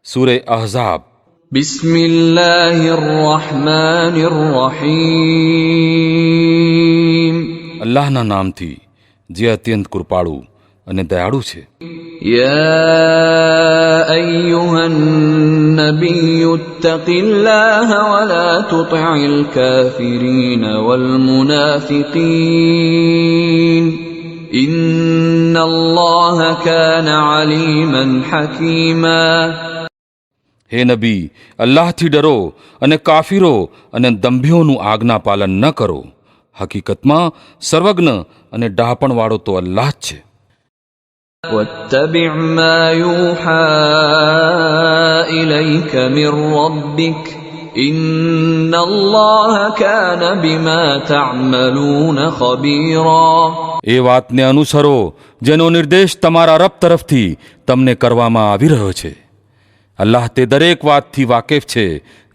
સૂરે અહઝાબ. બિસ્મિલ્લાહિર્રહમાનિર્રહીમ. અલ્લાહના નામથી જે અત્યંત કૃપાળુ અને દયાળુ છે. યા અય્યુહન નબિય્યુ અત્તકિલ્લાહ વલા તુતિ'લ કાફિરીન વલ મુનાફિકીન ઇન્નલ્લાહ કાન અલીમન હકીમા. હે નબી, અલ્લાહથી ડરો અને કાફીરો અને દંભીઓનું આજ્ઞા પાલન ન કરો. હકીકતમાં સર્વજ્ઞ અને ડહાપણવાળો તો અલ્લાહ જ છે. واتبع ما يوحى إليك من ربك إن الله كان بما تعملون خبيرا. એ વાતને અનુસરો જેનો નિર્દેશ તમારા રબ તરફથી તમને કરવામાં આવી રહ્યો છે. અલ્લાહ તે દરેક વાતથી વાકેફ છે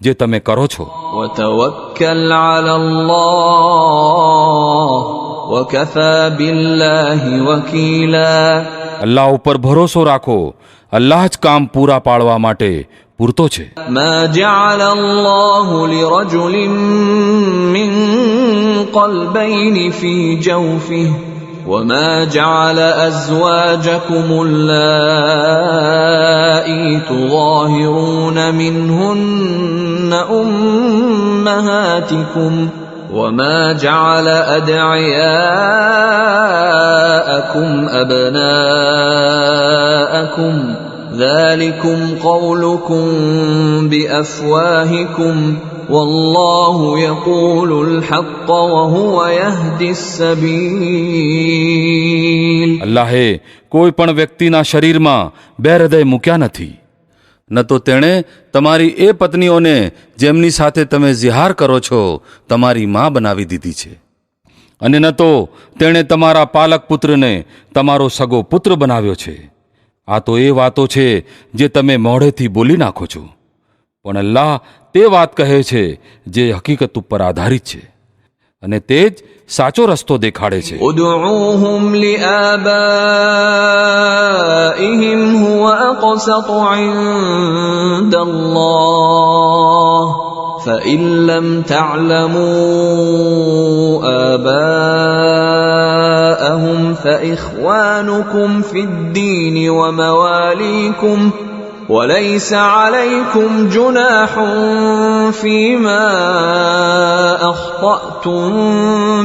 જે તમે કરો છો. وتوكل على الله وكفى بالله وكيلا. અલ્લાહ ઉપર ભરોસો રાખો, અલ્લાહ જ કામ પૂરા પાડવા માટે પૂરતો છે. ما جعل الله لرجل من قلبين في جوفه وما جعل أزواجكم اللائي تظاهرون منهن أمهاتكم وما جعل أدعياءكم أبناءكم ذلكم قولكم بأفواهكم والله يقول الحق وهو يهدي السبيل. અલ્લાહે કોઈ પણ વ્યક્તિના શરીરમાં બે હૃદય મૂક્યા નથી. ન તો તેણે તમારી એ પત્નીઓને જેમની સાથે તમે ઝિહાર કરો છો તમારી માં બનાવી દીધી છે, અને ન તો તેણે તમારા પાલક પુત્રને તમારો સગો પુત્ર બનાવ્યો છે. આ તો એ વાતો છે જે તમે મોઢેથી બોલી નાખો છો, પણ અલ્લાહ તે વાત કહે છે જે હકીકત ઉપર આધારિત છે, અને તે જ સાચો રસ્તો દેખાડે છે. ادعوهم لآبائهم هو أقسط عند الله فإن لم تعلموا آباءهم فإخوانكم في الدين ومواليكم وليس عليكم جناح فيما أخطأتم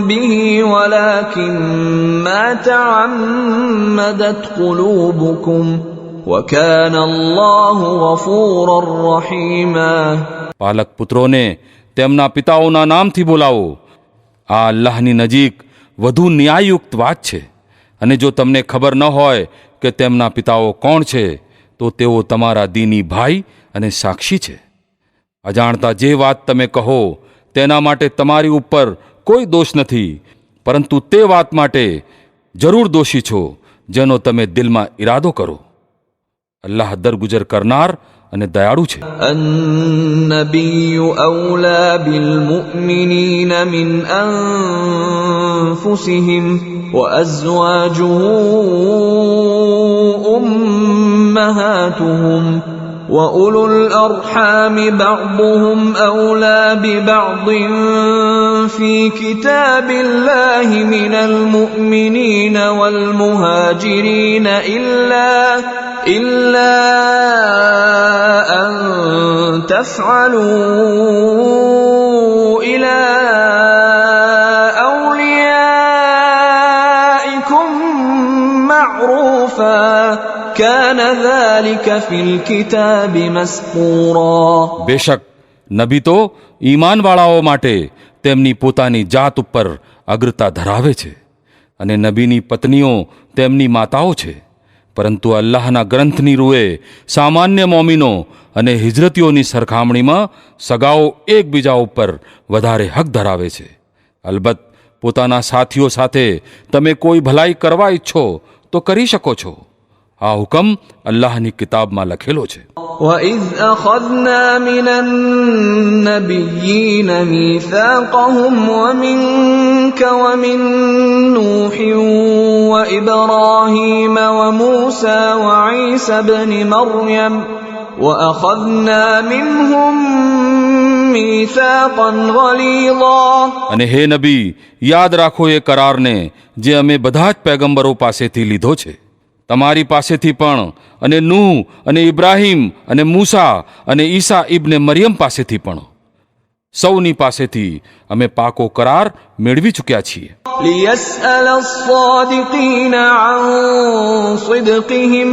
به ولكن ما تعمدت قلوبكم وكان الله غفورا رحيما. પાલક પુત્રોને તેમના પિતાઓના નામથી બોલાવો. આ અલ્લાહની નજીક વધુ ન્યાયયુક્ત વાત છે. અને જો તમને ખબર ન હોય કે તેમના પિતાઓ કોણ છે તો તેઓ તમારા દીની ભાઈ અને સાક્ષી છે. અજાણતા જે વાત તમે કહો તેના માટે તમારી ઉપર કોઈ દોષ નથી, પરંતુ તે વાત માટે જરૂર દોષી છો જેનો તમે દિલમાં ઈરાદો કરો. અલ્લાહ દરગુજર કરનાર અને દયાળુ છે. النبي أولى بالمؤمنين من أنفسهم وأزواجه أمهاتهم وأولو الأرحام بعضهم أولى ببعض في كتاب الله من المؤمنين والمهاجرين إلا أن تفعلوا إلى أوليائكم معروفا كان ذلك في الكتاب مسطورا. બેશક નબી તો ઈમાનવાળાઓ માટે તેમની પોતાની જાત ઉપર અગ્રતા ધરાવે છે, અને નબીની પત્નીઓ તેમની માતાઓ છે. પરંતુ અલ્લાહના ગ્રંથની રૂએ સામાન્ય મોમીનો અને હિજરતીઓની સરખામણીમાં સગાઓ એકબીજા ઉપર વધારે હક ધરાવે છે. અલબત્ત પોતાના સાથીઓ સાથે તમે કોઈ ભલાઈ કરવા ઈચ્છો તો કરી શકો છો. આ હુકમ અલ્લાહની કિતાબમાં લખેલો છે. وَإِذْ أَخَذْنَا مِنَ النَّبِيِّينَ مِيثَاقَهُمْ وَمِنكَ وَمِن نُّوحٍ وَإِبْرَاهِيمَ وَمُوسَى وَعِيسَى ابْنِ مَرْيَمَ وأخذنا منهم ميثاقا غليظا અને હે નબી, યાદ રાખો એ કરારને જે અમે બધા જ પેગંબરો પાસેથી લીધો છે, તમારી પાસેથી પણ, અને નૂહ અને ઇબ્રાહીમ અને મૂસા અને ઈસા ઇબ્ને મરિયમ પાસેથી પણ. સૌની પાસેથી અમે પાકો કરાર મેળવી ચૂક્યા છીએ. ليسأل الصادقين عن صدقهم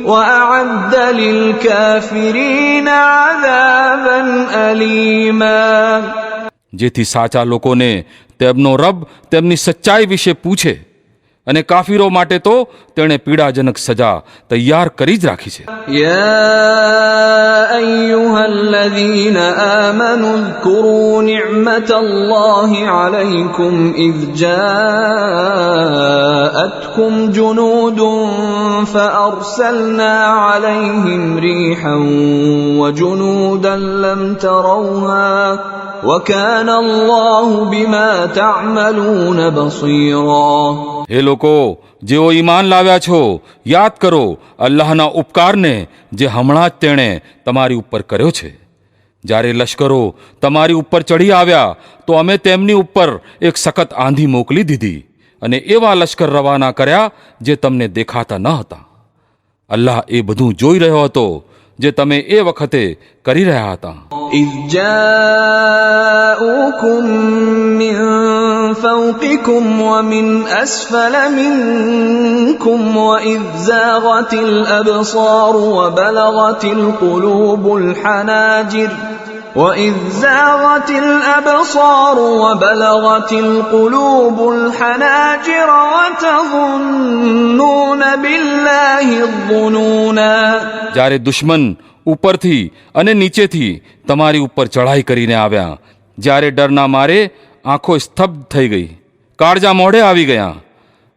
وأعد للكافرين عذابا أليما. જેથી સાચા લોકોને તેમનો રબ તેમની સચ્ચાઈ વિશે પૂછે, અને કાફીરો માટે તો તેણે પીડાજનક સજા તૈયાર કરી જ રાખી છે. يا أيها الذين آمنوا اذكروا نعمة الله عليكم إذ جاءتكم جنود فأرسلنا عليهم ريحا وجنودا لم تروها وكان الله بما تعملون بصيرا. હે લોકો, જેઓ ઈમાન લાવ્યા છો, યાદ કરો અલ્લાહના ઉપકારને જે હમણાં જ તેણે તમારી ઉપર કર્યો છે. જ્યારે લશ્કરો તમારી ઉપર ચઢી આવ્યા તો અમે તેમની ઉપર એક સખત આંધી મોકલી દીધી અને એવા લશ્કર રવાના કર્યા જે તમને દેખાતા ન હતા. અલ્લાહ એ બધું જોઈ રહ્યો હતો જે તમે એ વખતે કરી રહ્યા હતા. إذ جاءوكم من فوقكم ومن أسفل منكم وإذ زاغت الأبصار وبلغت القلوب الحناجر وإذ زاغت الأبصار وبلغت القلوب الحناجر وتظنون بالله الظنونا. જ્યારે દુશ્મન ઉપરથી અને નીચેથી તમારી ઉપર ચઢાઈ કરીને આવ્યા, જ્યારે ડરના મારે આંખો સ્તબ્ધ થઈ ગઈ, કાળજા મોઢે આવી ગયા,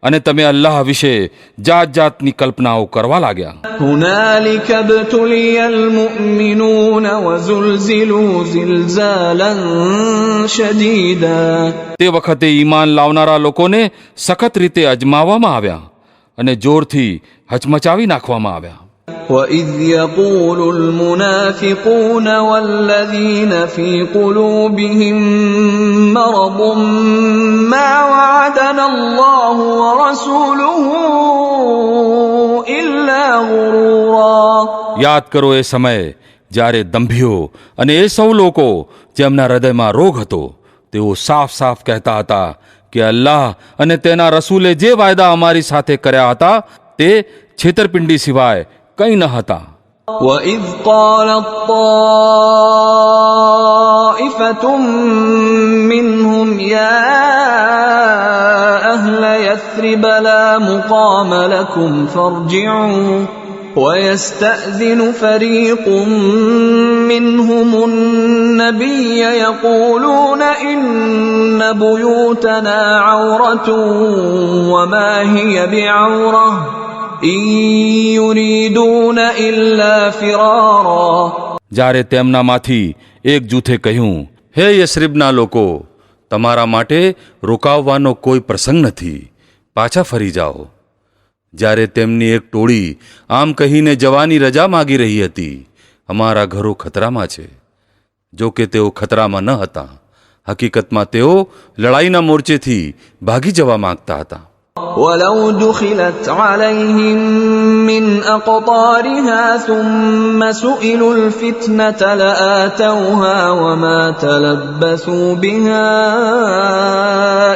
અને તમે અલ્લાહ વિશે જાત જાતની કલ્પનાઓ કરવા લાગ્યા. هنالك ابتلي المؤمنون وزلزلوا زلزالا شديدا. તે વખતે ઈમાન લાવનારા લોકોને સખત રીતે અજમાવવામાં આવ્યા અને જોરથી હચમચાવી નાખવામાં આવ્યા. وَإِذْ يَقُولُ الْمُنَافِقُونَ وَالَّذِينَ فِي قُلُوبِهِم مَّرَضٌ مَّا وَعَدَنَا اللَّهُ وَرَسُولُهُ إِلَّا غُرُورًا. યાદ કરો એ સમયે જ્યારે દંભીઓ અને એ સૌ લોકો જેમના હૃદયમાં રોગ હતો, તેઓ સાફ સાફ કહેતા હતા કે અલ્લાહ અને તેના રસૂલે જે વાયદા અમારી સાથે કર્યા હતા તે છેતરપિંડી સિવાય કંઈ ન હતા. وَإِذْ قَالَت طَّائِفَةٌ مِّنْهُمْ يَا أَهْلَ يَثْرِبَ لَا مُقَامَ لَكُمْ فَارْجِعُوا وَيَسْتَأْذِنُ فَرِيقٌ مِّنْهُمُ النَّبِيَّ يَقُولُونَ إِنَّ بُيُوتَنَا عَوْرَةٌ وَمَا هِيَ بِعَوْرَةٍ إِن يُرِيدُونَ إِلَّا فِرَارًا. જ્યારે તેમનામાંથી એક જૂથે કહ્યું, હે યસરીબના લોકો, તમારા માટે રોકાવવાનો કોઈ પ્રસંગ નથી, પાછા ફરી જાઓ. જ્યારે તેમની એક ટોળી આમ કહીને જવાની રજા માગી રહી હતી, અમારા ઘરો ખતરામાં છે. જો કે તેઓ ખતરામાં ન હતા, હકીકતમાં તેઓ લડાઈના મોરચેથી ભાગી જવા માંગતા હતા. وَلَوْ دُخِلَتْ عَلَيْهِم مِّنْ أَقْطَارِهَا ثُمَّ سُئِلُوا الْفِتْنَةَ لَآتَوْهَا وَمَا تَلَبَّثُوا بِهَا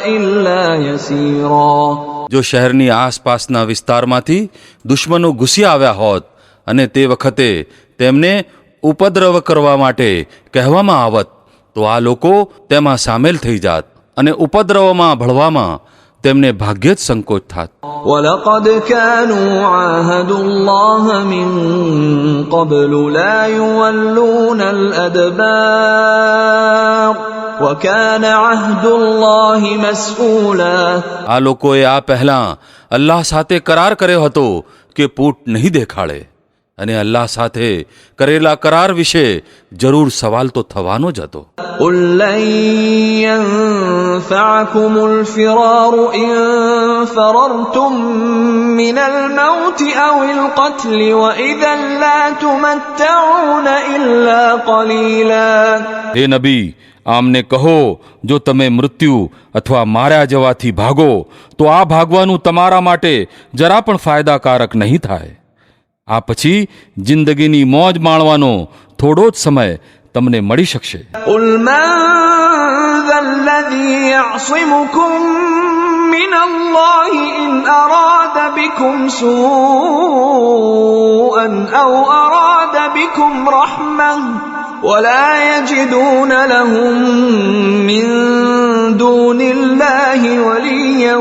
إِلَّا يَسِيرًا. જો શહેરની આસપાસના વિસ્તારમાંથી દુશ્મનો ઘૂસી આવ્યા હોત અને તે વખતે તેમને ઉપદ્રવ કરવા માટે કહેવામાં આવત, તો આ લોકો તેમાં સામેલ થઈ જાત અને ઉપદ્રવમાં ભળવામાં તેમને ભાગ્યે જ સંકોચ થાત. وَلَقَدْ كَانُوا عَاهَدُوا اللَّهَ مِن قَبْلُ لَا يُوَلُّونَ الْأَدْبَارَ وَكَانَ عَهْدُ اللَّهِ مَسْئُولًا. આ લોકોએ આ પહેલાં અલ્લાહ સાથે કરાર કર્યો હતો કે પૂટ નહીં દેખાડે, અને અલ્લાહ સાથે કરેલા કરાર વિશે જરૂર સવાલ તો થવાનો જ હતો. قل لن ينفعكم الفرار إن فررتم من الموت أو القتل وإذا لا تمتعون إلا قليلا. હે નબી, આમને કહો, જો તમે મૃત્યુ અથવા માર્યા જવાથી ભાગો તો આ ભાગવાનું તમારા માટે જરા પણ ફાયદાકારક નહીં થાય. આ પછી જિંદગીની મોજ માણવાનો થોડો જ સમય તમને મળી શકશે. قل من ذا الذي يعصمكم من الله إن أراد بكم سوءا أو أراد بكم رحمة ولا يجدون لهم من دون الله وليا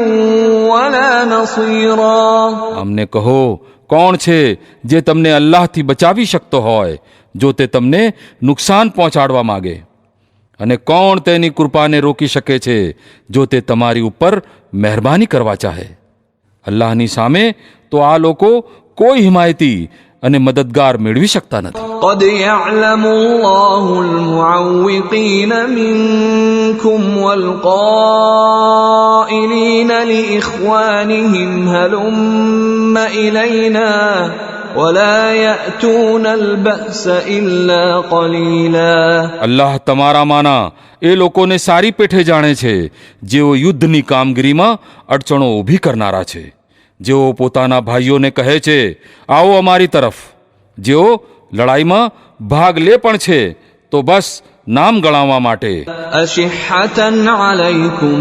ولا نصيرا. અમને કહો, કોણ છે જે તમને અલ્લાહથી બચાવી શકતો હોય જો તે તમને નુકસાન પહોંચાડવા માગે, અને કોણ તેની કૃપાને રોકી શકે છે જો તે તમારી ઉપર મહેરબાની કરવા ચાહે. અલ્લાહની સામે તો આ લોકો કોઈ હિમાયતી અને મદદગાર મેળવી શકતા નથી. قد يعلم الله المعوقين منكم والقائلين لإخوانهم هلم إلينا ولا يأتون البأس إلا قليلا. અલ્લાહ તમારામાંના એ લોકોને સારી પેઠે જાણે છે જેઓ યુદ્ધની કામગીરીમાં અડચણો ઊભી કરનારા છે, જેઓ પોતાના ભાઈઓને કહે છે આવો અમારી તરફ, જેઓ લડાઈમાં ભાગ લે પણ છે તો બસ નામ ગણાવવા માટે. أشحة عليكم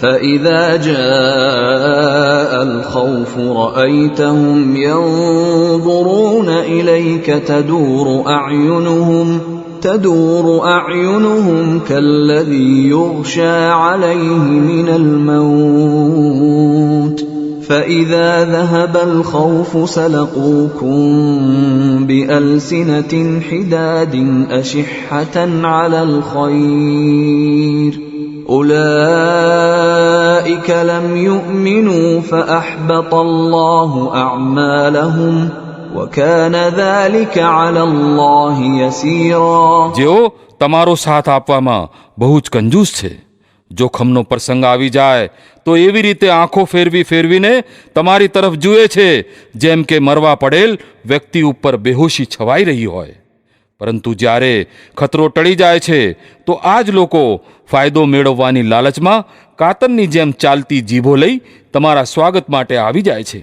فإذا جاء الخوف رأيتهم ينظرون إليك تدور أعينهم كالذي يغشى عليه من الموت فإذا ذهب الخوف سلقوكم بألسنة حداد أشحة على الخير أولئك لم يؤمنوا فأحبط الله أعمالهم وكان ذلك على الله يسيرا. જેઓ તમારો સાથ આપવામાં બહુ જ કંજૂસ છે, જોખમનો પ્રસંગ આવી જાય તો એવી રીતે આંખો ફેરવીને તમારી તરફ જુએ છે જેમ કે મરવા પડેલ વ્યક્તિ ઉપર બેહોશી છવાઈ રહી હોય. પરંતુ જ્યારે ખતરો ટળી જાય છે તો આ જ લોકો ફાયદો મેળવવાની લાલચમાં કાતરની જેમ ચાલતી જીભો લઈ તમારા સ્વાગત માટે આવી જાય છે.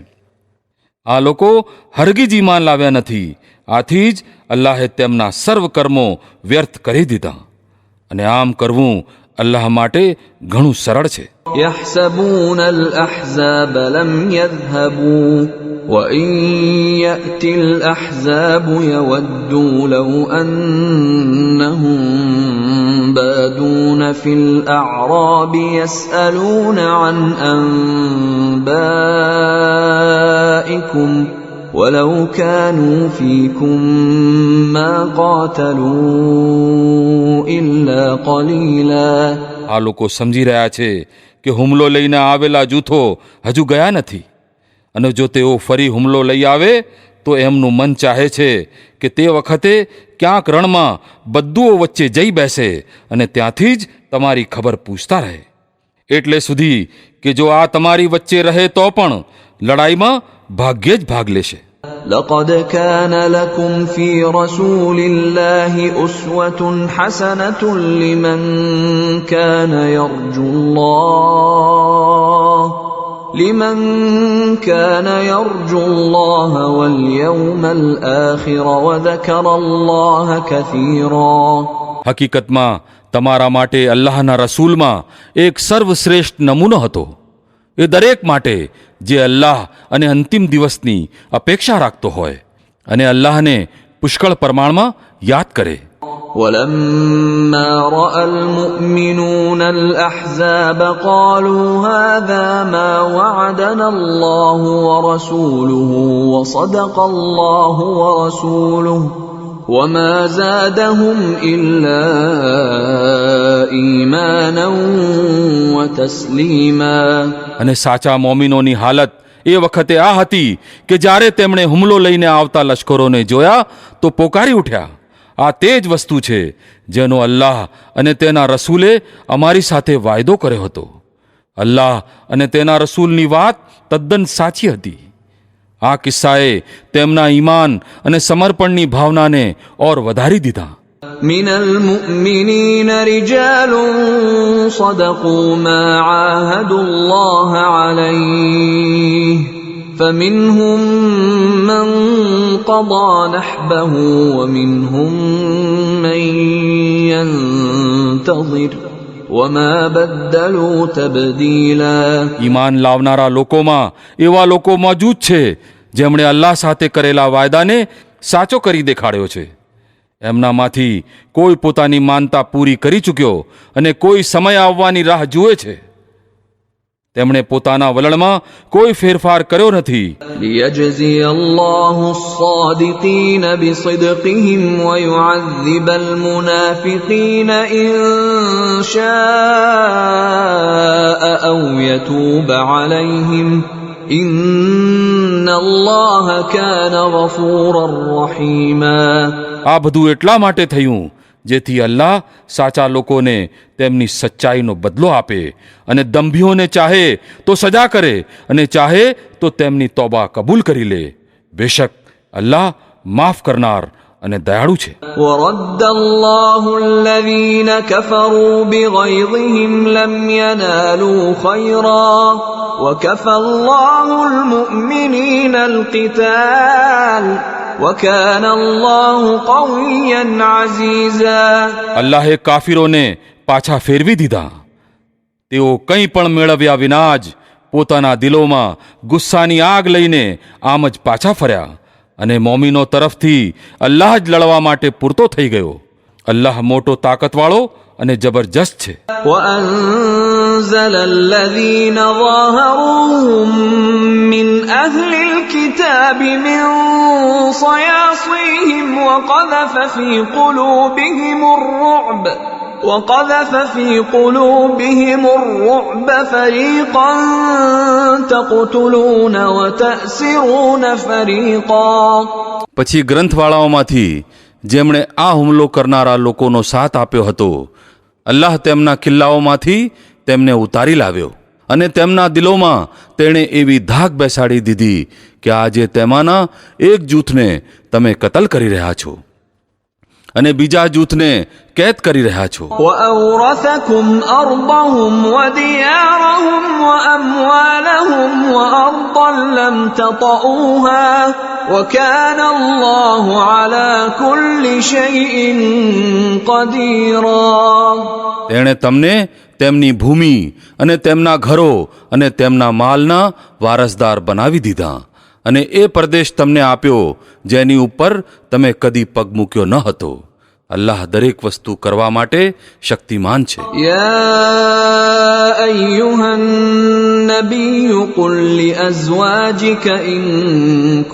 આ લોકો હરગીજ ઈમાન લાવ્યા નથી. આથી જ અલ્લાહે તેમના સર્વ કર્મો વ્યર્થ કરી દીધા, અને આમ કરવું અલ્લાહ માટે ઘણું સરળ છે. يحسبون الأحزاب لم يذهبوا وإن يأتي الأحزاب يودوا لو أنهم بادون في الأعراب يسألون عن أنبائكم ولو كانوا فيكم ما قاتلوا إلا قليلا. આ લોકો સમજી રહ્યા છે કે હુમલો લઈને આવેલા જૂથો હજુ ગયા નથી, અને જો તેઓ ફરી હુમલો લઈ આવે તો એમનું મન ચાહે છે કે તે વખતે ક્યાંક રણમાં બદ્દુઓ વચ્ચે જઈ બેસે અને ત્યાંથી જ તમારી ખબર પૂછતા રહે, એટલે સુધી કે જો આ તમારી વચ્ચે રહે તો પણ લડાઈમાં ભાગ્યે જ ભાગ લેશે. لقد كان لكم في رسول الله أسوة حسنة لمن كان يرجو الله واليوم الآخر وذكر الله كثيرا. હકીકતમાં તમારા માટે અલ્લાહના રસૂલમાં એક સર્વશ્રેષ્ઠ નમૂનો હતો, એ દરેક માટે જે અલ્લાહ અને અંતિમ દિવસની અપેક્ષા રાખતો હોય અને અલ્લાહને પુષ્કળ પ્રમાણમાં યાદ કરે. ولما رأى المؤمنون الأحزاب قالوا هذا ما وعدنا الله ورسوله وصدق الله ورسوله وما زادهم إلا إيمانا وتسليما. અને સાચા મોમિનોની હાલત એ વખતે આ હતી કે જ્યારે તેમણે હુમલો લઈને આવતા લશ્કરોને જોયા તો પોકારી ઉઠ્યા, આ તે જ વસ્તુ છે જેનો અલ્લાહ અને તેના રસૂલે અમારી સાથે વાયદો કર્યો હતો. અલ્લાહ અને તેના રસૂલની વાત તદ્દન સાચી હતી. આ કિસ્સાએ તેમના ઈમાન અને સમર્પણની ભાવનાને ઓર વધારી દીધા. من المؤمنين رجال صدقوا ما عاهدوا الله عليه فمنهم من قضى نحبه ومنهم من ينتظر وما بدلوا تبديلا. ઈમાન લાવનારા લોકોમાં એવા લોકો મોજૂદ છે જેમણે અલ્લાહ સાથે કરેલા વાયદાને સાચો કરી દેખાડ્યો છે. એમનામાંથી કોઈ પોતાની માનતા પૂરી કરી ચૂક્યો અને કોઈ સમય આવવાની રાહ જુએ છે. તેમણે પોતાના વલણમાં કોઈ ફેરફાર કર્યો નથી. ليجزي الله الصادقين بصدقهم ويعذب المنافقين إن شاء أو يتوب عليهم إن الله كان غفورا رحيما. આ બધું એટલા માટે થયું જેથી અલ્લાહ સાચા લોકોને તેમની સચ્ચાઈનો બદલો આપે અને દંભીઓને ચાહે તો સજા કરે અને ચાહે તો તેમની તોબા કબૂલ કરી લે. બેશક અલ્લાહ માફ કરનાર અને દયાળુ છે. ورد الله الذين كفروا بغيظهم لم ينالوا خيرا وكفى الله المؤمنين القتال وكان الله قويا عزيزا. અલ્લાહે કાફિરોને પાછા ફેરવી દીધા. તેઓ કંઈ પણ મેળવ્યા વિના જ પોતાના દિલોમાં ગુસ્સાની આગ લઈને આમ જ પાછા ફર્યા અને મોમીનો તરફથી અલ્લાહ જ લડવા માટે પૂરતો થઈ ગયો. અલ્લાહ મોટો તાકતવાળો અને જબરજસ્ત છે. وأنزل الذين ظاهروهم من أهل الكتاب من صياصيهم وقذف في قلوبهم الرعب فريقا تقتلون وتأسرون فريقا. પછી ગ્રંથવાળાઓમાંથી જેમણે આ હુમલો કરનારા લોકોનો સાથ આપ્યો હતો, અલ્લાહ તેમના કિલ્લાઓમાંથી તેમને ઉતારી લાવ્યો અને તેમના દિલોમાં તેણે એવી ધાક બેસાડી દીધી કે આજે તેમાંના એક જૂથને તમે કતલ કરી રહ્યા છો અને બીજા જૂથને કેદ કરી રહ્યા છો. وأورثكم أرضهم وديارهم وأموالهم وأرضا لم تطئوها وكان الله على كل شيء قديرا. તેણે તમને તેમની ભૂમિ અને તેમના ઘરો અને તેમના માલના વારસદાર બનાવી દીધા અને એ પ્રદેશ તમને આપ્યો જેની ઉપર તમે કદી પગ મૂક્યો ન હતો. અલ્લાહ દરેક વસ્તુ કરવા માટે શક્તિમાન છે. يا أيها النبي قل لأزواجك إن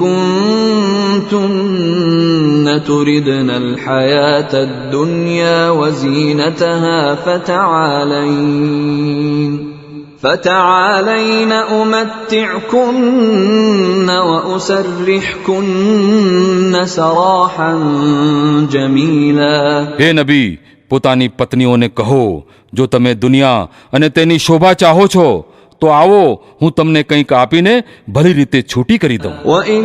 كنتن تردن الحياة الدنيا وزينتها فتعالين أمتعكن وأسرحكن سراحا جميلا. હે નબી, પોતાની પત્નીઓને કહો, જો તમે દુનિયા અને તેની શોભા ચાહો છો તો આવો, હું તમને કંઈક આપીને ભલી રીતે છૂટી કરી દઉં. وإن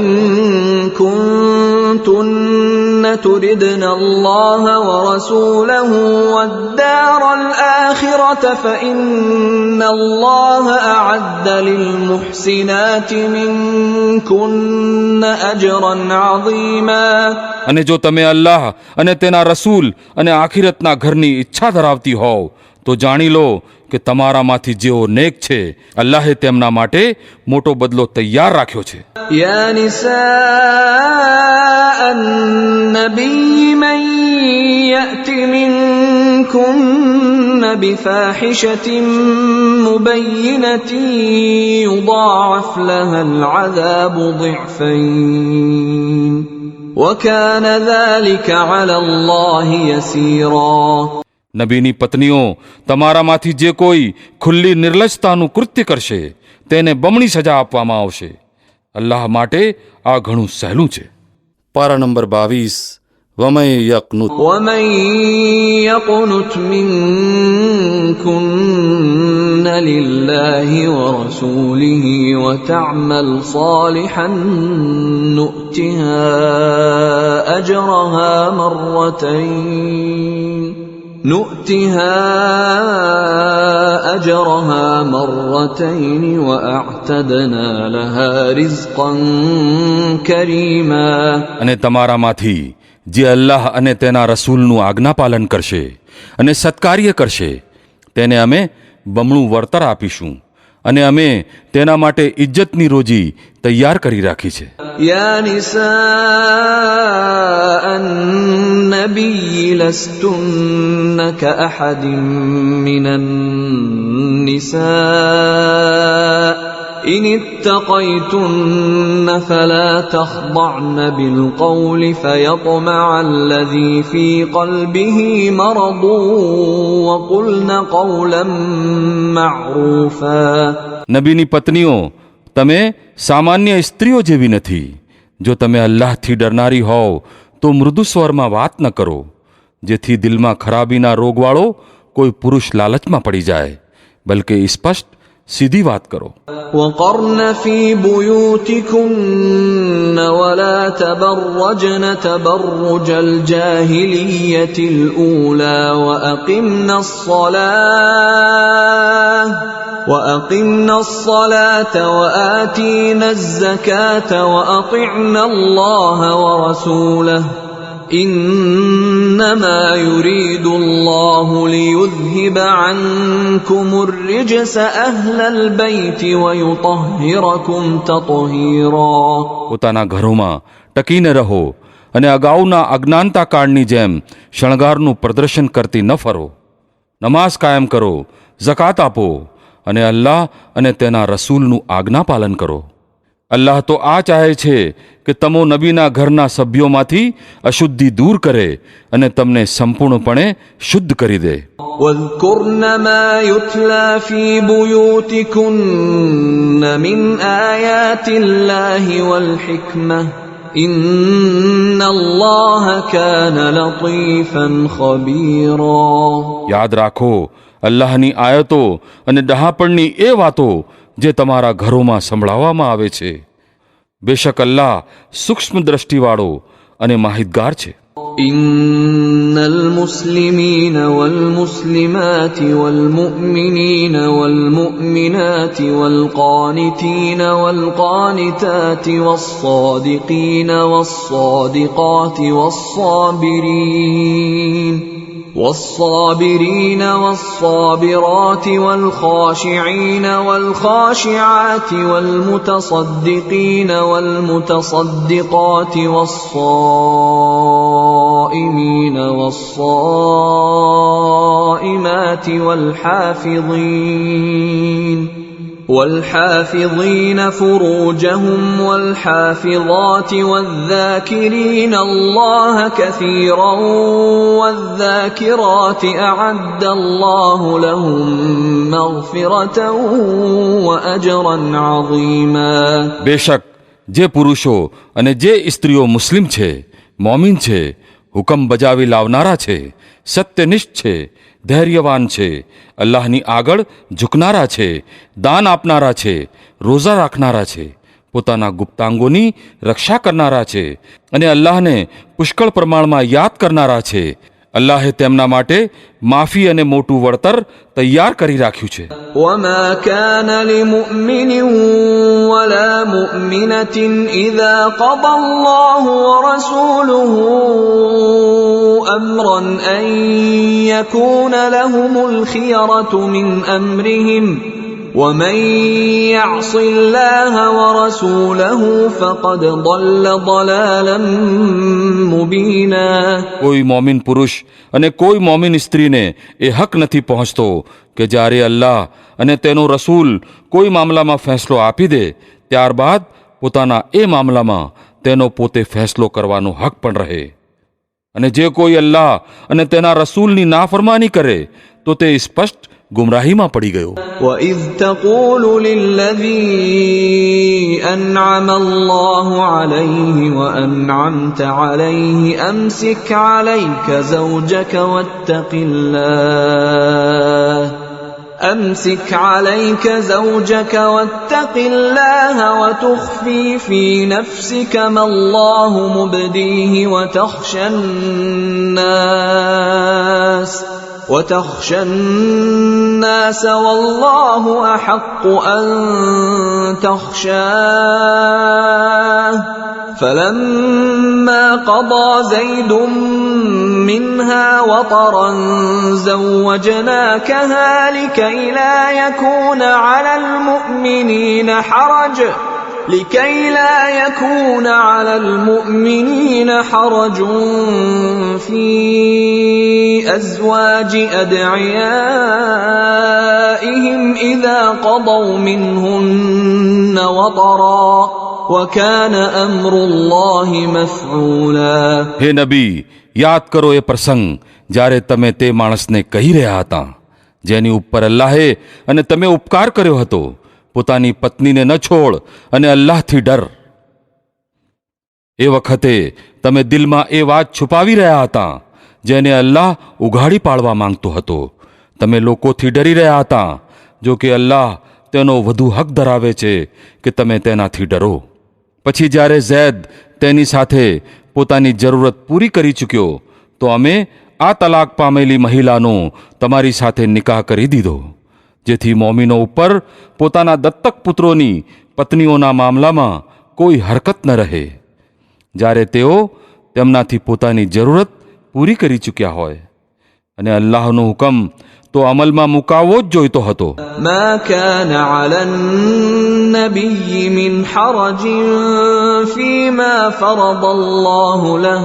كنتن تردن الله ورسوله والدار الآخرة فإن الله أعد للمحسنات منكن أجرا عظيما. અને જો તમે અલ્લાહ અને તેના રસૂલ અને આખિરતના ઘરની ઈચ્છા ધરાવતી હોવ તો જાણી લો કે તમારામાંથી જેઓ નેક છે અલ્લાહે તેમના માટે મોટો બદલો તૈયાર રાખ્યો છે. يا نساء النبي من يأت منكن بفاحشة مبينة يضاعف لها العذاب ضعفين وكان ذلك على الله يسيرا. નબીની પત્નીઓ તમારામાંથી જે કોઈ ખુલ્લી નિર્લજતાનું કૃત્ય કરશે તેને બમણી સજા આપવામાં આવશે. અલ્લાહ માટે આ ઘણું સહેલું છે. પારા નંબર 22. વમન યકનુત ومن يقنت منكن لله ورسوله وتعمل صالحا نؤتها أجرها مرتين وأعتدنا لها رزقا كريما. અને તમારામાંથી જે અલ્લાહ અને તેના રસૂલનું આજ્ઞાપાલન કરશે અને સત્કાર્ય કરશે તેને અમે બમણું વળતર આપીશું અને અમે તેના માટે ઇજ્જતની રોજી તૈયાર કરી રાખી છે. يا نساء النبي لستن كأحد من النساء إن اتقيتن فلا تخضعن بالقول فيطمع الذي في قلبه مرض وقلن قولا معروفا. નબીની પત્નીઓ, તમે સામાન્ય સ્ત્રીઓ જેવી નથી. જો તમે અલ્લાહથી ડરનારી હોવ તો મૃદુ સ્વરમાં વાત ન કરો, જેથી દિલમાં ખરાબીના રોગવાળો કોઈ પુરુષ લાલચમાં પડી જાય, બલકે સ્પષ્ટ સીધી વાત કરો. وقرن في بيوتكن ولا تبرجن تبرج الجاهلية الأولى وأقمنا الصلاة وآتينا الزكاة وأطعنا الله ورسوله إنما يريد الله ليذهب عنكم الرجس أهل البيت ويطهركم تطهيرا. પોતાના ઘરોમાં ટકીને રહો અને અગાઉના અજ્ઞાનતા કાળની જેમ શણગારનું પ્રદર્શન કરતી ન ફરો. નમાઝ કાયમ કરો, ઝકાત આપો અને અલ્લાહ અને તેના રસૂલનું આજ્ઞાપાલન કરો. અલ્લાહ તો આ ચાહે છે કે તમો નબીના ઘરના સભ્યોમાંથી અશુદ્ધિ દૂર કરે અને તમને સંપૂર્ણપણે શુદ્ધ કરી દે. واذكرن ما يتلى في بيوتكن من آيات الله والحكمة إن الله كان لطيفا خبيرا. યાદ રાખો અલ્લાહની આયતો અને ડહાપણની એ વાતો જે તમારા ઘરોમાં સંભળાવવામાં આવે છે. બેશક અલ્લાહ સૂક્ષ્મ દ્રષ્ટિવાળો અને માહિતગાર છે. إن المسلمين والمسلمات والمؤمنين والمؤمنات والقانتين والقانتات والصادقين والصادقات والصابرين والصابرات والخاشعين والخاشعات والمتصدقين والمتصدقات والصائمين والصائمات والحافظين فروجهم والحافظات والذاكرين الله كثيرا والذاكرات أعد الله لهم مغفرة وأجرا عظيما. બેશક જે પુરુષો અને જે સ્ત્રીઓ મુસ્લિમ છે, મોમિન છે, હુકમ બજાવી લાવનારા છે, સત્યનિષ્ઠ છે, ધૈર્યવાન છે, અલ્લાહની આગળ ઝૂકનારા છે, દાન આપનારા છે, રોઝા રાખનારા છે, પોતાના ગુપ્તાંગોની રક્ષા કરનારા છે અને અલ્લાહને પુષ્કળ પ્રમાણમાં યાદ કરનારા છે, અલ્લાહે તેમના માટે માફી અને મોટું વળતર તૈયાર કરી રાખ્યું છે. وما كان لمؤمن ولا مؤمنة إذا قضى الله ورسوله أمرا أن يكون لهم الخيرة من أمرهم ومن يعص الله ورسوله فقد ضل ضلالا مبينا. કોઈ મોમિન પુરુષ અને કોઈ મોમિન સ્ત્રીને એ હક નથી પહોંચતો કે જ્યારે અલ્લાહ અને તેનો રસૂલ કોઈ મામલામાં ફેંસલો આપી દે ત્યારબાદ પોતાના એ મામલામાં તેનો પોતે ફેંસલો કરવાનો હક પણ રહે. અને જે કોઈ અલ્લાહ અને તેના રસૂલની નાફરમાની કરે તો તે સ્પષ્ટ ગુમરાહીમાં પડી ગયો. وَإِذْ تَقُولُ لِلَّذِي أَنْعَمَ اللَّهُ عَلَيْهِ وَأَنْعَمْتَ عَلَيْهِ أَمْسِكْ عَلَيْكَ زَوْجَكَ وَاتَّقِ اللَّهَ وَتُخْفِي فِي نَفْسِكَ مَا اللَّهُ مُبْدِيهِ وتخشى الناس والله أحق أن تخشاه فلما قضى زيد منها وطرا زوجناكها لكي لا يكون على المؤمنين حرج في أزواج أدعيائهم إذا قضوا منهن وطرا وكان أمر الله مفعولا. હે નબી, યાદ કરો એ પ્રસંગ જ્યારે તમે તે માણસને કહી રહ્યા હતા જેની ઉપર અલ્લાહે અને તમે ઉપકાર કર્યો હતો, પોતાની પત્નીને ન છોડ અને અલ્લાહથી ડર. એ વખતે તમે દિલમાં એ વાત છુપાવી રહ્યા હતા જેને અલ્લાહ ઉઘાડી પાડવા માંગતો હતો. તમે લોકોથી ડરી રહ્યા હતા, જો કે અલ્લાહ તેનો વધુ હક ધરાવે છે કે તમે તેનાથી ડરો. પછી જ્યારે ઝૈદ તેની સાથે પોતાની જરૂરત પૂરી કરી ચૂક્યો, તો અમે આ તલાક પામેલી મહિલાનો તમારી સાથે નિકાહ કરી દીધો, જેથી મોમીનો ઉપર પોતાના દત્તક પુત્રોની પત્નીઓના મામલામાં કોઈ હરકત ન રહે, જ્યારે તેઓ તેમનાથી પોતાની જરૂરત પૂરી કરી ચૂક્યા હોય. અને અલ્લાહનો હુકમ તો અમલમાં મુકાવવો જ જોઈતો હતો. ما كان على النبي من حرج فيما فرض الله له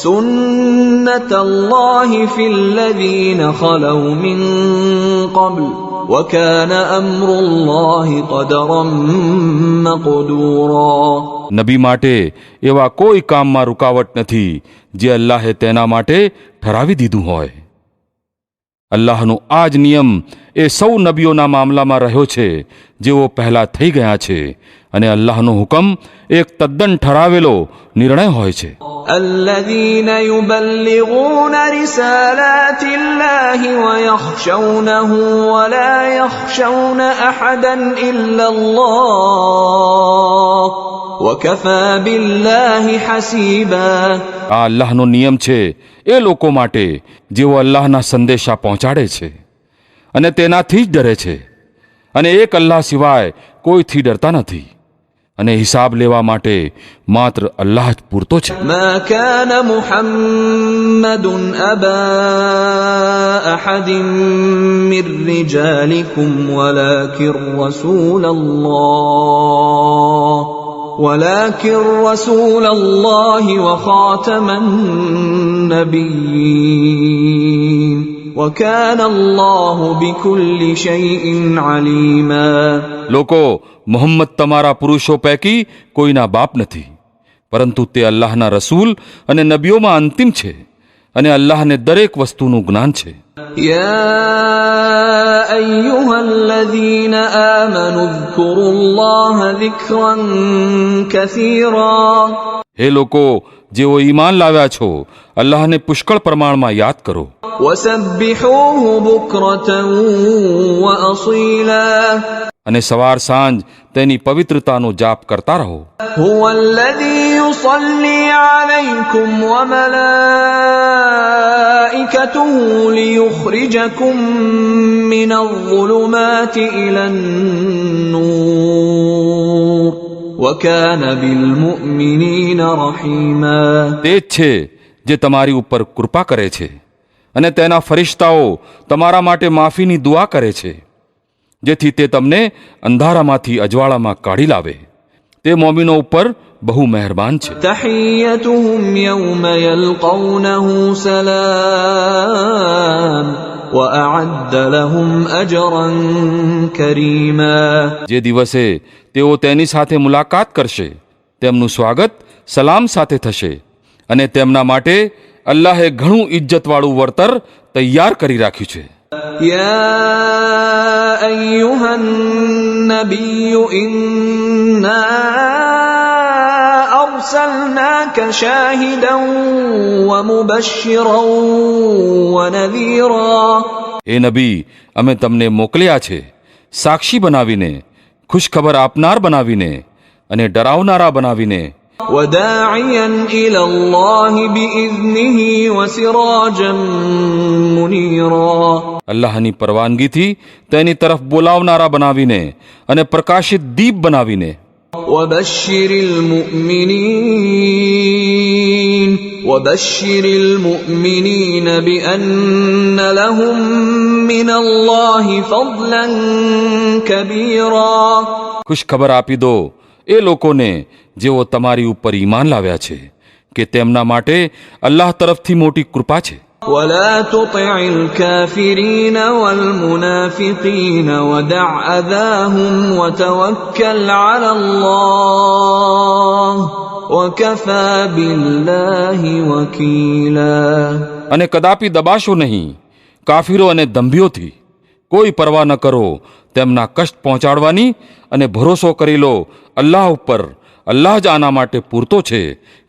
سنة الله في الذين خلوا من قبل وكان أمر الله قدرا مقدورا. નબી માટે એવા કોઈ કામમાં રૂકાવટ નથી જે અલ્લાહે તેના માટે ઠરાવી દીધું હોય. અલ્લાહનો આ જ નિયમ એ સૌ નબીઓના મામલામાં રહ્યો છે જેઓ પહેલા થઈ ગયા છે, અને અલ્લાહનો હુકમ એક તદ્દન ઠરાવેલો નિર્ણય હોય છે. الذين يبلغون رسالات الله ويخشونه ولا يخشون أحدا إلا الله وكفى بالله حسيبا. આ અલ્લાહનો નિયમ છે એ લોકો માટે જેઓ અલ્લાહના સંદેશા પહોંચાડે છે અને તેનાથી જ ડરે છે, અને એક અલ્લાહ સિવાય કોઈથી ડરતા નથી, અને હિસાબ લેવા માટે માત્ર અલ્લાહ જ પૂરતો છે. ما كان محمد أبا أحد من رجالكم ولكن رسول الله وخاتم النبيين وكان الله بكل شيء عليما. લોકો મોહમ્મદ તમારા પુરુષો પૈકી કોઈના બાપ નથી, પરંતુ તે અલ્લાહના રસૂલ અને નબીઓમાં અંતિમ છે, અને અલ્લાહને દરેક વસ્તુનું જ્ઞાન છે. يا أيها الذين آمنوا اذكروا الله ذكرا كثيرا. હે લોકો જેઓ ઈમાન લાવ્યા છો, અલ્લાહને પુષ્કળ પ્રમાણમાં યાદ કરો. وسبحوه بكرة وأصيلا. અને સવાર સાંજ તેની પવિત્રતાનો જાપ કરતા રહો. هو الذي يصلي عليكم وملائكته ليخرجكم من الظلمات إلى النور وكان بالمؤمنين رحيما. તે જ છે જે તમારી ઉપર કૃપા કરે છે, અને તેના ફરિશ્તાઓ તમારા માટે માફીની દુઆ કરે છે, જેથી તે તમને અંધારામાંથી અજવાળામાં કાઢી લાવે. તે મોમીનો ઉપર બહુ મહેરબાન છે. تحيتهم يوم يلقونه سلام وأعد لهم أجرا كريما. જે દિવસે તેઓ તેની સાથે મુલાકાત કરશે, તેમનું સ્વાગત સલામ સાથે થશે, અને તેમના માટે અલ્લાહે ઘણું ઇજ્જતવાળું વળતર તૈયાર કરી રાખ્યું છે. يا أيها النبي إنا أرسلناك شاهدا ومبشرا ونذيرا. એ નબી, અમે તમને મોકલ્યા છે સાક્ષી બનાવીને, ખુશખબર આપનાર બનાવીને અને ડરાવનારા બનાવીને, وداعيا إلى الله بإذنه وسراجا منيرا. અલ્લાહની પરવાનગીથી તેની તરફ બોલાવનારા બનાવીને અને પ્રકાશિત દીપ બનાવીને. وبشر المؤمنين بأن لهم من الله فضلا كبيرا. ખુશખબર આપી દો એ લોકોને જેઓ તમારી ઉપર ઈમાન લાવ્યા છે કે તેમના માટે અલ્લાહ તરફથી મોટી કૃપા છે. ولا تطع الكافرين والمنافقين ودع أذاهم وتوكل على الله وكفى بالله وكيلا. અને કદાપી દબાશો નહીં કાફીરો અને દંભીઓથી. કોઈ પરવા ન કરો તેમના કષ્ટ પહોંચાડવાની અને ભરોસો કરી લો અલ્લાહ ઉપર. અલ્લાહ જ આના માટે પૂરતો છે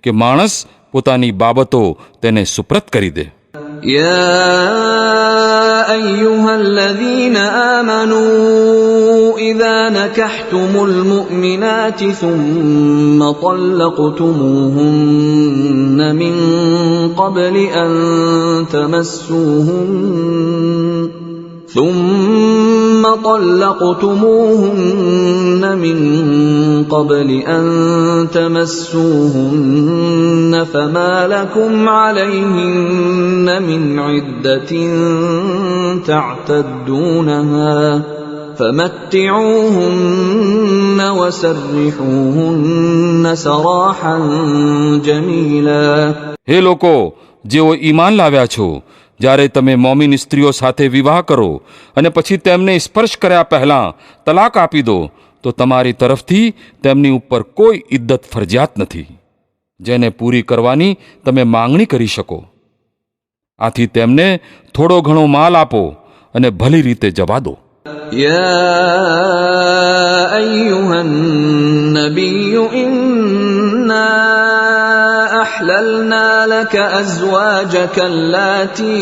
કે માણસ પોતાની બાબતો તેને સુપ્રત કરી દે. يا أيها الذين آمنوا إذا نكحتم المؤمنات ثم طلقتموهن من قبل أن تمسوهن فما لكم عليهن من عدة تعتدونها فمتعوهن وسرحوهن سراحا جميلا. હે લોકો જેઓ ઈમાન લાવ્યા છો, જ્યારે તમે મોમિન સ્ત્રીઓ સાથે વિવાહ કરો અને પછી તેમને સ્પર્શ કર્યા પહેલાં તલાક આપી દો તો તમારી તરફથી તેમની ઉપર કોઈ ઇદ્દત ફરજિયાત નથી જેને પૂરી કરવાની તમે માંગણી કરી શકો. આથી તેમને થોડો ઘણો માલ આપો અને ભલી રીતે જવા દો. يا أيها النبي إنا أحللنا لك أزواجك اللاتي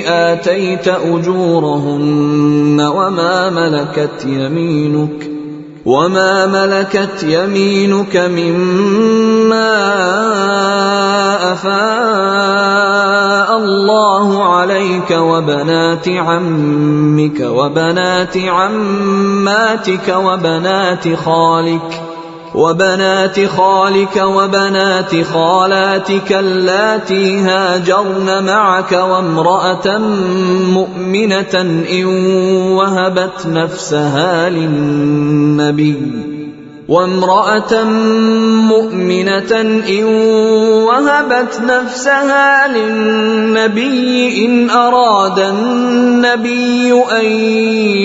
آتيت أجورهن وما ملكت يمينك مما أفاء الله عليك وبنات عمك وبنات عماتك وبنات خالك وبنات خالاتك اللاتي هاجرن معك وامرأة مؤمنة إن وهبت نفسها للنبي إن أراد النبي أن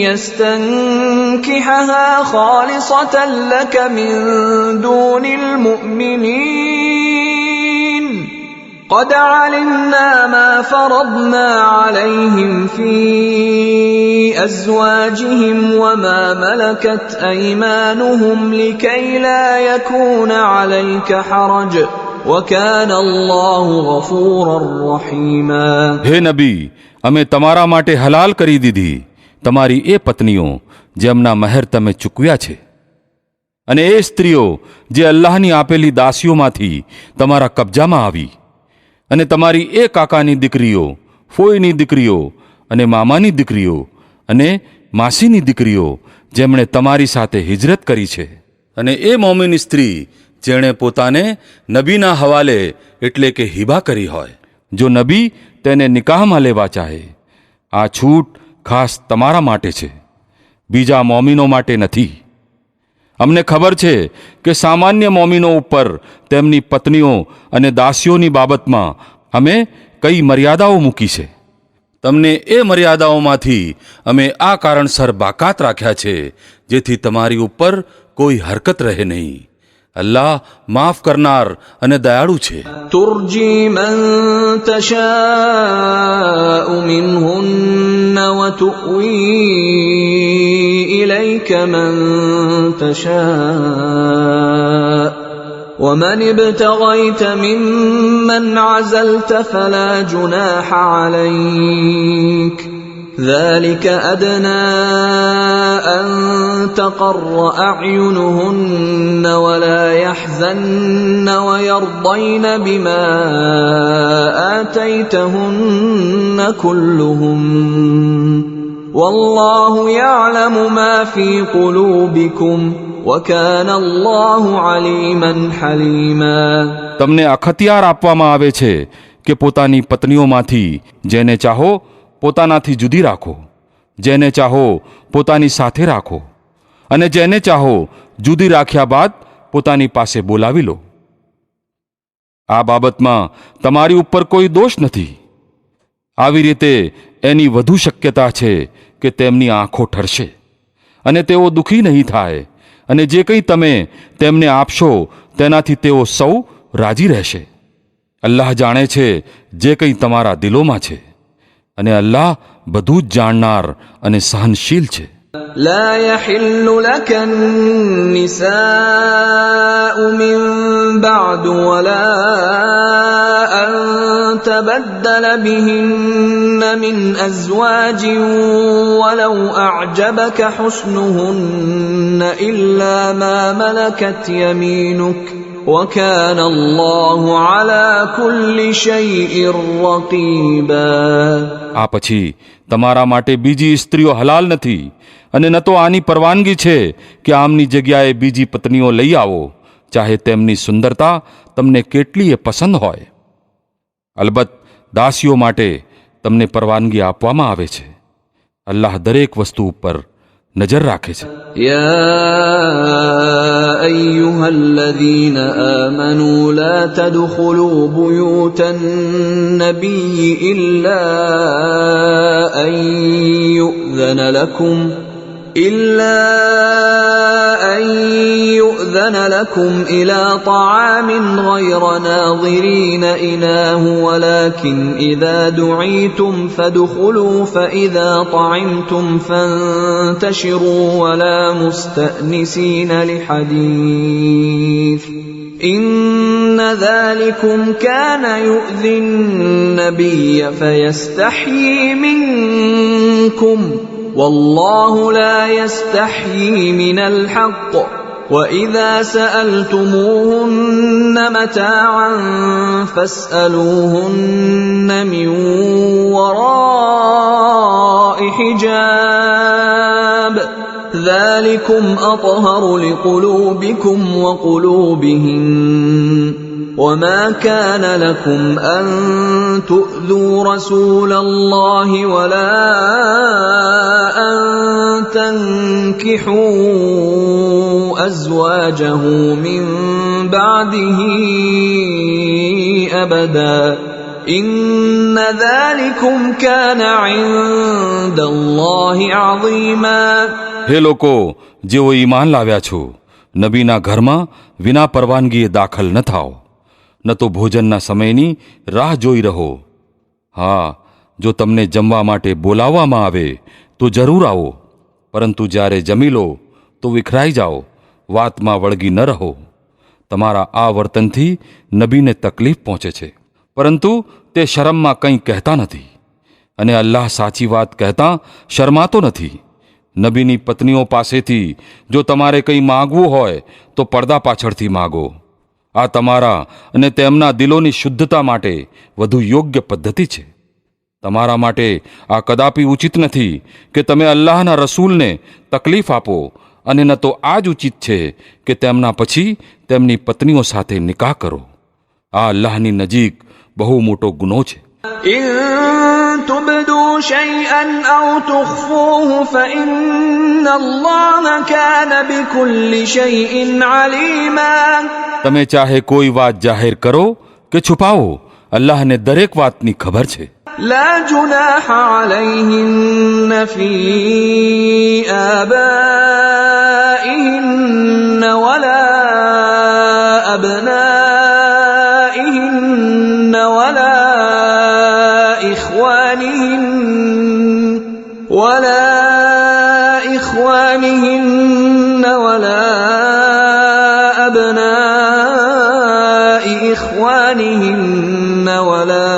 يستنكحها خالصة لك من دون المؤمنين قد علمنا ما فرضنا عليهم في أزواجهم وما ملكت أيمانهم لكي لا يكون عليك حرج وكان الله غفورا رحيما. હે નબી, અમે તમારા માટે હલાલ કરી દીધી તમારી એ પત્નીઓ જેમના મહેર તમે ચૂકવ્યા છે, અને એ સ્ત્રીઓ જે અલ્લાહની આપેલી દાસીઓમાંથી તમારા કબજામાં આવી, અને તમારી એ કાકાની દીકરીઓ, ફોઈની દીકરીઓ અને મામાની દીકરીઓ અને માસીની દીકરીઓ જેમણે તમારી સાથે હિજરત કરી છે, અને એ મોમિન સ્ત્રી જેણે પોતાને નબીના હવાલે એટલે કે હિબા કરી હોય, જો નબી તેને નિકાહમાં લેવા ચાહે. આ છૂટ ખાસ તમારા માટે છે, બીજા મોમિનો માટે નથી. અમને ખબર છે કે સામાન્ય મોમિનો ઉપર તેમની પત્નીઓ અને દાસીઓની બાબતમાં અમે કઈ મર્યાદાઓ મૂકી છે. તમને એ મર્યાદાઓમાંથી અમે આ કારણસર બાકાત રાખ્યા છે જેથી તમારી ઉપર કોઈ હરકત રહે નહીં, અલ્લાહ માફ કરનાર અને દયાળુ છે. ترجي من تشاء منهن وتؤوي إليك من تشاء ومن ابتغيت ممن عزلت فلا جناح عليك ذلك أدنى أن تقر أعينهن ولا يحزن ويرضين بما آتيتهن كلهم والله يعلم ما في قلوبكم وكان الله عليما حليما. તમને અખતિયાર આપવામાં આવે છે કે પોતાની પત્નીઓમાંથી જેને ચાહો પોતાનાથી જુદી રાખો, જેને ચાહો પોતાની સાથે રાખો અને જેને ચાહો જુદી રાખ્યા બાદ પોતાની પાસે બોલાવી લો. આ બાબતમાં તમારી ઉપર કોઈ દોષ નથી. આવી રીતે એની વધુ શક્યતા છે કે તેમની આંખો ઠરશે અને તેઓ દુઃખી નહીં થાય, અને જે કંઈ તમે તેમને આપશો તેનાથી તેઓ સૌ રાજી રહેશે. અલ્લાહ જાણે છે જે કંઈ તમારા દિલોમાં છે, અને અલ્લાહ બધું જ જાણનાર અને સહનશીલ છે. لا يحل لك النساء من بعد ولا أن تبدل بهن من أزواج ولو أعجبك حسنهن إلا ما ملكت يمينك وكان الله على كل شيء رقيبا. આ પછી તમારા માટે બીજી સ્ત્રીઓ હલાલ નથી, અને ન તો આની પરવાનગી છે કે આમની જગ્યાએ બીજી પત્નીઓ લઈ આવો, ચાહે તેમની સુંદરતા તમને કેટલીય પસંદ હોય. અલબત્ત દાસીઓ માટે તમને પરવાનગી આપવામાં આવે છે. અલ્લાહ દરેક વસ્તુ ઉપર નજર રાખે છે. يا أيها الذين آمنوا لا تدخلوا بيوت النبي إلا أن يؤذن لكم إلى طعام غير ناظرين إناه ولكن إذا دعيتم فادخلوا فإذا طعمتم فانتشروا ولا مستأنسين لحديث إن ذلكم كان يؤذي النبي فيستحيي منكم والله لا يستحيي من الحق وإذا سألتموهن متاعا فاسألوهن من وراء حجاب ذلكم أطهر لقلوبكم وقلوبهن وما كان لكم أن تؤذوا رسول الله ولا أن تنكحوا أزواجه من بعده أبدا إن ذلكم كان عند الله عظيما. હે લોકો જેઓ ઈમાન લાવ્યા છો, નબીના ઘરમાં વિના પરવાનગીએ દાખલ ન થાઓ, ન તો ભોજનના સમયની રાહ જોઈ રહો. હા, જો તમને જમવા માટે બોલાવવામાં આવે તો જરૂર આવો, પરંતુ જ્યારે જમી લો તો વિખરાઈ જાઓ, વાતમાં વળગી ન રહો. તમારા આ વર્તનથી નબીને તકલીફ પહોંચે છે, પરંતુ તે શરમમાં કંઈ કહેતા નથી, અને અલ્લાહ સાચી વાત કહેતા શરમાતો નથી. નબીની પત્નીઓ પાસેથી જો તમારે કંઈ માગવું હોય તો પડદા પાછળથી માગો. આ તમારા અને તેમના દિલોની શુદ્ધતા માટે વધુ યોગ્ય પદ્ધતિ છે. તમારા માટે આ કદાપી ઉચિત નથી કે તમે અલ્લાહના રસૂલને તકલીફ આપો, અને ન તો આ જ ઉચિત છે કે તેમના પછી તેમની પત્નીઓ સાથે નિકાહ કરો. આ અલ્લાહની નજીક બહુ મોટો ગુનો છે. إن تبدوا شيئا أو تخفوه فإن الله كان بكل شيء عليما. તમે ચાહે કોઈ વાત જાહેર કરો કે છુપાવો, અલ્લાહને દરેક વાતની ખબર છે. لا جناح عليهن في آبائهن ولا أبنائهن ولا إخوانهن ولا أبناء إخوانهن ولا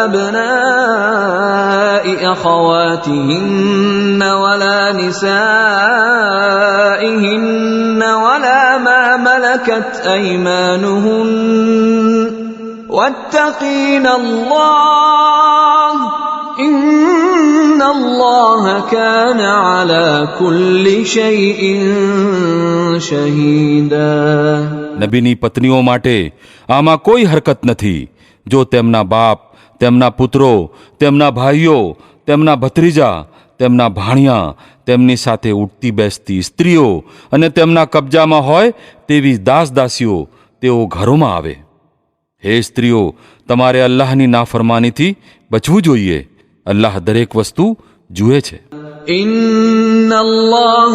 أبناء أخواتهن ولا نسائهن ولا ما ملكت أيمانهن واتقين الله إن الله كان على كل شيء شهيدا. નબીની પત્નીઓ માટે આમાં કોઈ હરકત નથી. જો તેમના બાપ, તેમના પુત્રો, તેમના ભાઈઓ, તેમના ભત્રીજા, તેમના ભાણિયા, તેમની સાથે ઉઠતી બેસતી સ્ત્રીઓ અને તેમના કબજામાં હોય તેવી દાસદાસીઓ તેઓ ઘરોમાં આવે. હે સ્ત્રીઓ, તમારે અલ્લાહની નાફરમાનીથી બચવું જોઈએ. અલ્લાહ દરેક વસ્તુ જુએ છે. إن الله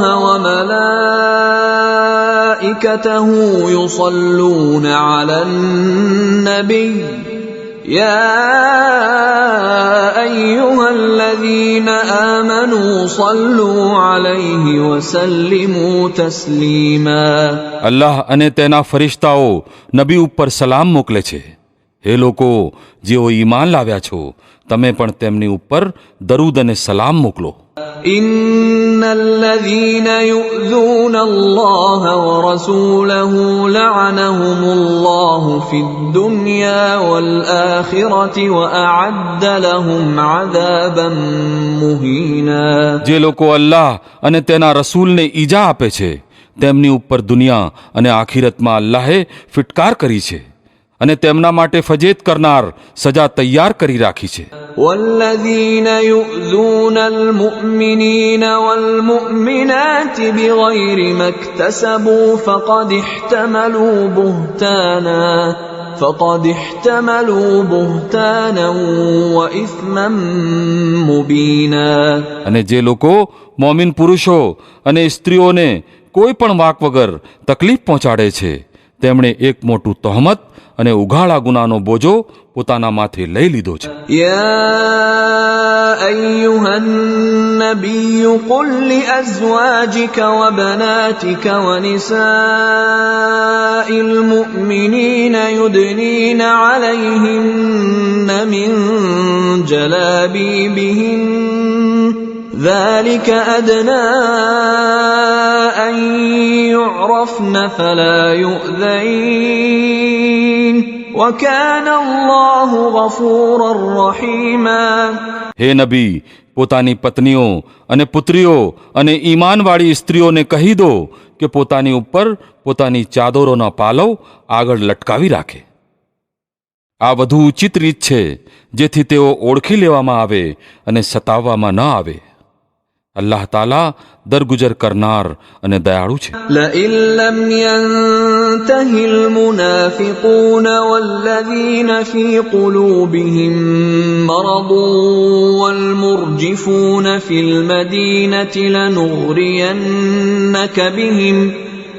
وملائكته يصلون على النبي يا أيها الذين آمنوا صلوا عليه وسلموا تسليما. અલ્લાહ અને તેના ફરિશ્તાઓ નબી ઉપર સલામ મોકલે છે. હે લોકો જેઓ ઈમાન લાવ્યા છો, તમે પણ તેમની ઉપર દરૂદ અને સલામ મોકલો. إن الذين يؤذون الله ورسوله لعنهم الله في الدنيا والآخرة وأعد لهم عذابا مهينا. જે લોકો અલ્લાહ અને તેના રસૂલને ઈજા આપે છે તેમની ઉપર દુનિયા અને આખિરતમાં અલ્લાહે ફિટકાર કરી છે અને તેમના માટે ફજેત કરનાર સજા તૈયાર કરી રાખી છે. والذين يؤذون المؤمنين والمؤمنات بغير ما اكتسبوا فقد احتملوا بهتانا وإثما مبينا. અને જે લોકો મોમિન પુરુષો અને સ્ત્રીઓને કોઈ પણ વાક વગર તકલીફ પહોંચાડે છે તેમણે એક મોટું તહોમત અને ઉઘાડા ગુનાનો બોજો પોતાના માથે લઈ લીધો છે. يا أيها النبي قل لأزواجك وبناتك ونساء المؤمنين يدنين عليهن من جلابيبهن ذلك أدنى أن يعرفن فلا يؤذين وكان الله غفورا رحيما. હે નબી, પોતાની પત્નીઓ અને પુત્રીઓ અને ઈમાનવાળી સ્ત્રીઓને કહી દો કે પોતાની ઉપર પોતાની ચાદરોના પાલવ આગળ લટકાવી રાખે. આ વધુ ઉચિત રીત છે જેથી તેઓ ઓળખી લેવામાં આવે અને સતાવવામાં ન આવે. અલ્લાહ તાલા દરગુજર કરનાર અને દયાળુ છે. لئن لم ينته المنافقون والذين في قلوبهم مرض والمرجفون في المدينة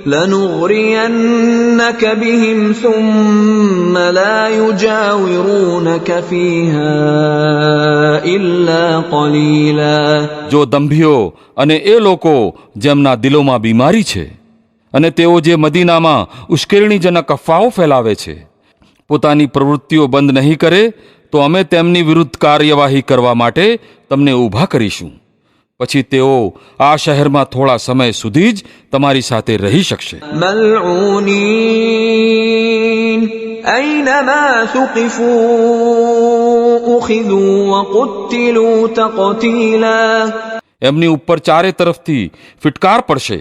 لنغرينك بهم ثم لا يجاورونك فيها إلا قليلا. જો દંભીઓ અને એ લોકો જેમના દિલોમાં બીમારી છે અને તેઓ જે મદીનામાં ઉશ્કેરણીજનક અફવાઓ ફેલાવે છે પોતાની પ્રવૃત્તિઓ બંધ નહીં કરે તો અમે તેમની વિરુદ્ધ કાર્યવાહી કરવા માટે તમને ઊભા કરીશું. પછી તેઓ આ શહેરમાં થોડા સમય સુધી જ તમારી સાથે રહી શકશે. ملعونين أينما ثقفوا أخذوا وقتلوا تقتيلا. એમની ઉપર ચારે તરફથી ફિટકાર પડશે.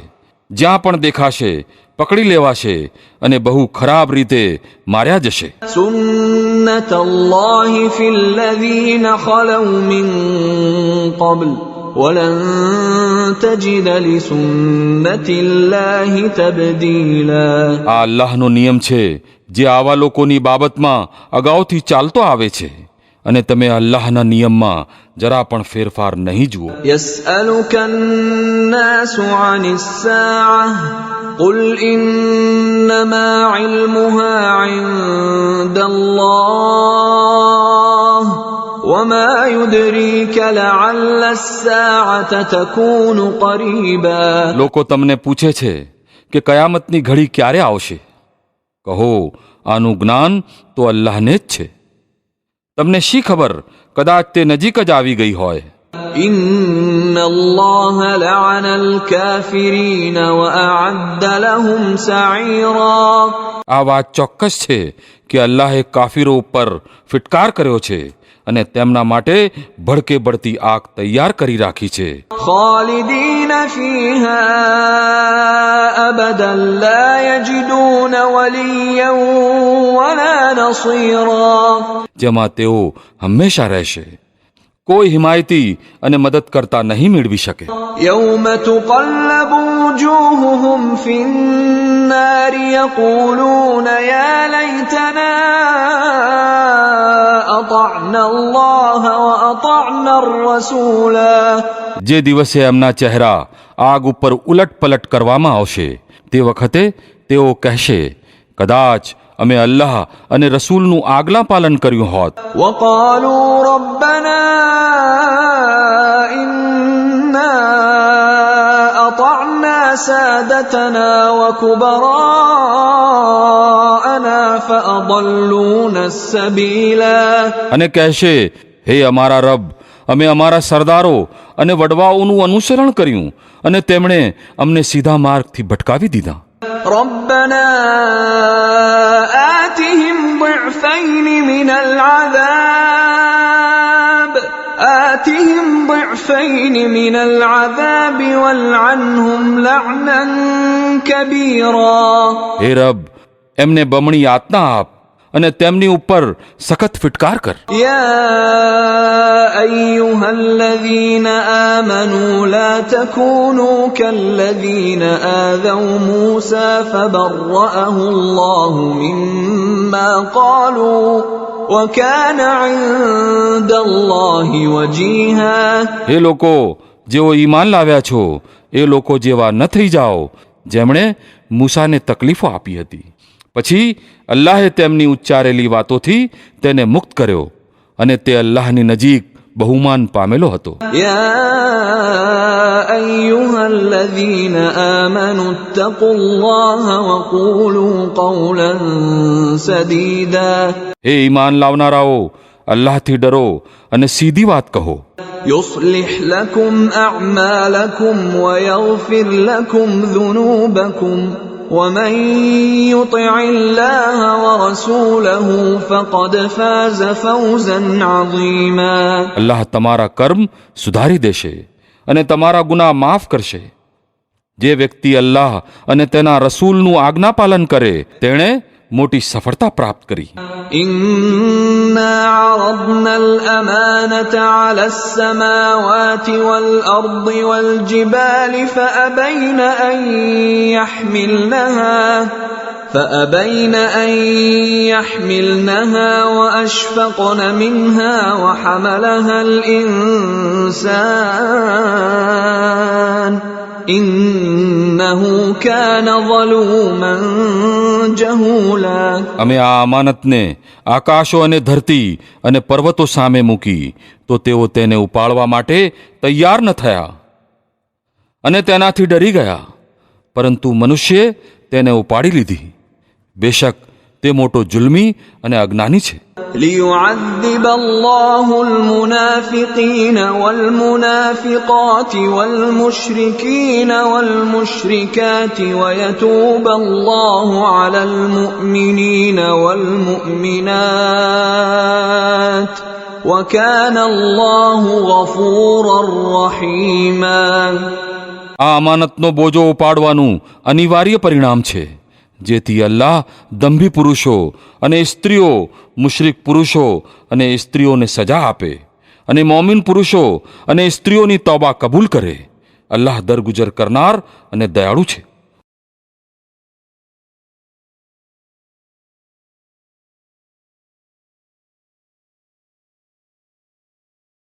જ્યાં પણ દેખાશે પકડી લેવાશે અને બહુ ખરાબ રીતે માર્યા જશે. سنة الله في الذين خلوا من قبل ولن تجد لسنة الله تبديلا. આ અલ્લાહનો નિયમ છે જે આવા લોકોની બાબતમાં અગાઉથી ચાલતો આવે છે અને તમે અલ્લાહના નિયમમાં જરા પણ ફેરફાર નહીં જુઓ. يسألك الناس عن الساعة قل إنما علمها عند الله وما يدريك لعل الساعة تكون قريبا. લોકો તમને પૂછે છે કે કયામતની ઘડી ક્યારે આવશે. કહો, આનું જ્ઞાન તો અલ્લાહને જ છે. તમને શી ખબર, કદાચ તે નજીક જ આવી ગઈ હોય. إن الله لعن الكافرين وأعد لهم سعيرا. આ વાત ચોક્કસ છે કે અલ્લાહે કાફીરો ઉપર ફિટકાર કર્યો છે અને તેમના માટે ભડકે બળતી આગ તૈયાર કરી રાખી છે. خالدين فيها أبدا لا يجدون وليا ولا نصيرا. જેમાં તેઓ હંમેશા રહેશે. કોઈ હિમાયતી અને મદદ કરતા નહીં મેળવી શકે. يوم تقلب وجوههم في النار يقولون يا ليتنا أطعنا الله وأطعنا الرسولا. જે દિવસે એમના ચહેરા આગ ઉપર ઉલટ પલટ કરવામાં આવશે તે વખતે તેઓ કહેશે, કદાચ અમે અલ્લાહ અને રસૂલનું આજ્ઞા પાલન કર્યું હોત. وقالوا ربنا إنا أطعنا سادتنا وكبراءنا فأضلونا السبيلا. અને કહેશે, હે અમારા રબ, અમે અમારા સરદારો અને વડવાઓનું અનુસરણ કર્યું અને તેમણે અમને સીધા માર્ગથી ભટકાવી દીધા. ربنا آتهم ضعفين من العذاب والعنهم لعنا كبيرا. હે રબ, એમને બમણી યાતના આપ અને તેમની ઉપર સખત ફિટકાર કર. يا أيها الذين آمنوا لا تكونوا كالذين آذوا موسى فبرأه الله مما قالوا وكان عند الله وجيها. હે લોકો, જેઓ ઈમાન લાવ્યા છો એ લોકો જેવા ન થઈ જાઓ જેમણે મૂસાને તકલીફો આપી હતી. પછી અલ્લાહે તેમની ઉચ્ચારેલી વાતોથી તેને મુક્ત કર્યો અને તે અલ્લાહની નજીક બહુમાન પામેલો હતો. يا أيها الذين آمنوا اتقوا الله وقولوا قولا سديدا. હે ઈમાન લાવનારાઓ, અલ્લાહથી ડરો અને સીધી વાત કહો. يصلح لكم أعمالكم ويغفر لكم ذنوبكم ومن يطع الله ورسوله فقد فاز فوزا عظيما. અલ્લાહ તમારા કર્મ સુધારી દેશે અને તમારા ગુનાહ માફ કરશે. જે વ્યક્તિ અલ્લાહ અને તેના રસૂલનું આજ્ઞા પાલન કરે તેણે મોટી સફળતા પ્રાપ્ત કરી. إنا عرضنا الأمانة على السماوات والأرض والجبال فأبين أن يحملنها وأشفقن منها وحملها الإنسان إنه كان ظلوما جهولا. અમે આ અમાનતને આકાશો અને ધરતી અને પર્વતો સામે મૂકી તો તેઓ તેને ઉપાડવા માટે તૈયાર ન થયા અને તેનાથી ડરી ગયા, પરંતુ મનુષ્યે તેને ઉપાડી લીધી. બેશક તે મોટો જુલ્મી અને અજ્ઞાની છે. ليعذب الله المنافقين والمنافقات والمشركين والمشركات ويتوب الله على المؤمنين والمؤمنات وكان الله غفورا رحيما. આ અમાનતનો બોજો ઉપાડવાનું અનિવાર્ય પરિણામ છે, જેથી અલ્લાહ દંભી પુરુષો અને સ્ત્રીઓ, મુશરિક પુરુષો અને સ્ત્રીઓને સજા આપે અને મોમિન પુરુષો અને સ્ત્રીઓની તૌબા કબૂલ કરે. અલ્લાહ દરગુજર કરનાર અને દયાળુ છે.